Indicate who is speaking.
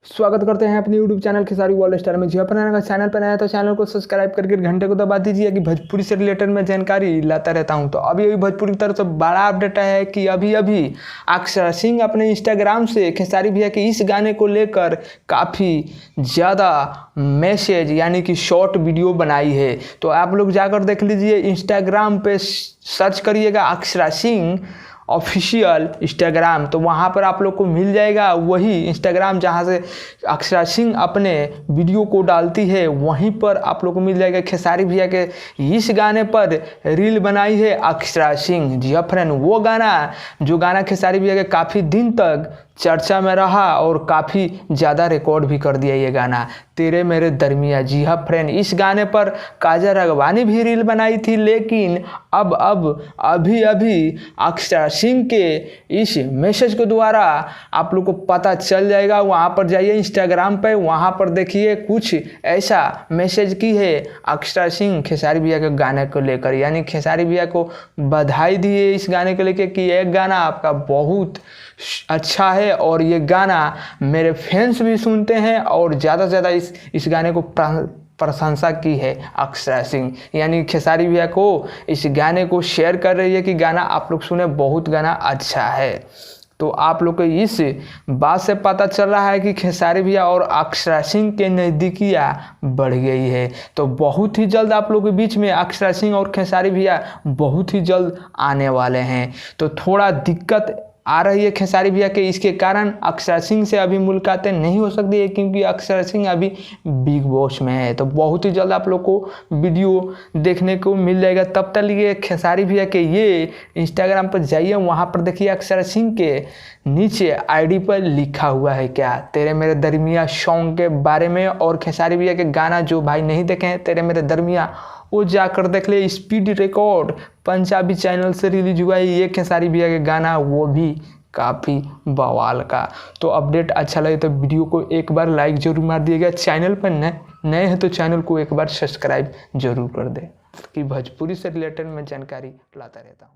Speaker 1: स्वागत करते हैं अपने YouTube channel Khesari world star में। जी अपना अगर चैनल पर आया तो चैनल को सब्सक्राइब करके घंटे को दबा दीजिए कि भोजपुरी से रिलेटेड मैं जानकारी लाता रहता हूं। तो अभी भोजपुरी की तरफ से बड़ा अपडेट है कि अभी अक्षरा सिंह अपने इंस्टाग्राम से खेसारी भैया के इस गाने को लेकर काफ़ी ज़्यादा मैसेज यानी कि शॉर्ट वीडियो बनाई है। तो आप लोग जाकर देख लीजिए, इंस्टाग्राम पे सर्च करिएगा अक्षरा सिंह ऑफिशियल इंस्टाग्राम, तो वहाँ पर आप लोग को मिल जाएगा वही इंस्टाग्राम जहाँ से अक्षरा सिंह अपने वीडियो को डालती है। वहीं पर आप लोग को मिल जाएगा खेसारी भैया के इस गाने पर रील बनाई है अक्षरा सिंह। जी हाँ फ्रेंड, वो गाना जो गाना खेसारी भैया के काफ़ी दिन तक चर्चा में रहा और काफ़ी ज़्यादा रिकॉर्ड भी कर दिया ये गाना, तेरे मेरे दरमिया। जी हाँ फ्रेंड, इस गाने पर काजल राघवानी भी रील बनाई थी, लेकिन अभी अक्षरा सिंह के इस मैसेज के द्वारा आप लोग को पता चल जाएगा। वहाँ पर जाइए इंस्टाग्राम पे, वहाँ पर देखिए कुछ ऐसा मैसेज की है अक्षरा सिंह खेसारी भैया के गाने को लेकर, यानी खेसारी भैया को बधाई दी है इस गाने को लेकर कि यह गाना आपका बहुत अच्छा है और ये गाना मेरे फैंस भी सुनते हैं और ज़्यादा से ज़्यादा इस गाने को प्रशंसा की है अक्षरा सिंह, यानी खेसारी भैया को इस गाने को शेयर कर रही है कि गाना आप लोग सुने, बहुत गाना अच्छा है। तो आप लोग को इस बात से पता चल रहा है कि खेसारी भैया और अक्षरा सिंह के नज़दीकियाँ बढ़ गई है। तो बहुत ही जल्द आप लोग के बीच में अक्षरा सिंह और खेसारी भैया बहुत ही जल्द आने वाले हैं। तो थोड़ा दिक्कत आ रही है खेसारी भैया के, इसके कारण अक्षरा सिंह से अभी मुलाकातें नहीं हो सकती है क्योंकि अक्षरा सिंह अभी बिग बॉस में है। तो बहुत ही जल्द आप लोग को वीडियो देखने को मिल जाएगा। तब तक लिए खेसारी भैया के ये इंस्टाग्राम पर जाइए, वहाँ पर देखिए अक्षरा सिंह के नीचे आईडी पर लिखा हुआ है क्या, तेरे मेरे दरमिया सॉन्ग के बारे में। और खेसारी भैया के गाना जो भाई नहीं देखे हैं तेरे मेरे दरमिया, वो जाकर देख ले। स्पीड रिकॉर्ड पंजाबी चैनल से रिलीज हुआ है ये खेसारी भैया के गाना, वो भी काफ़ी बवाल का। तो अपडेट अच्छा लगे तो वीडियो को एक बार लाइक जरूर मार दिएगा। चैनल पर नए हैं तो चैनल को एक बार सब्सक्राइब जरूर कर दे कि भोजपुरी से रिलेटेड मैं जानकारी लाता रहता हूँ।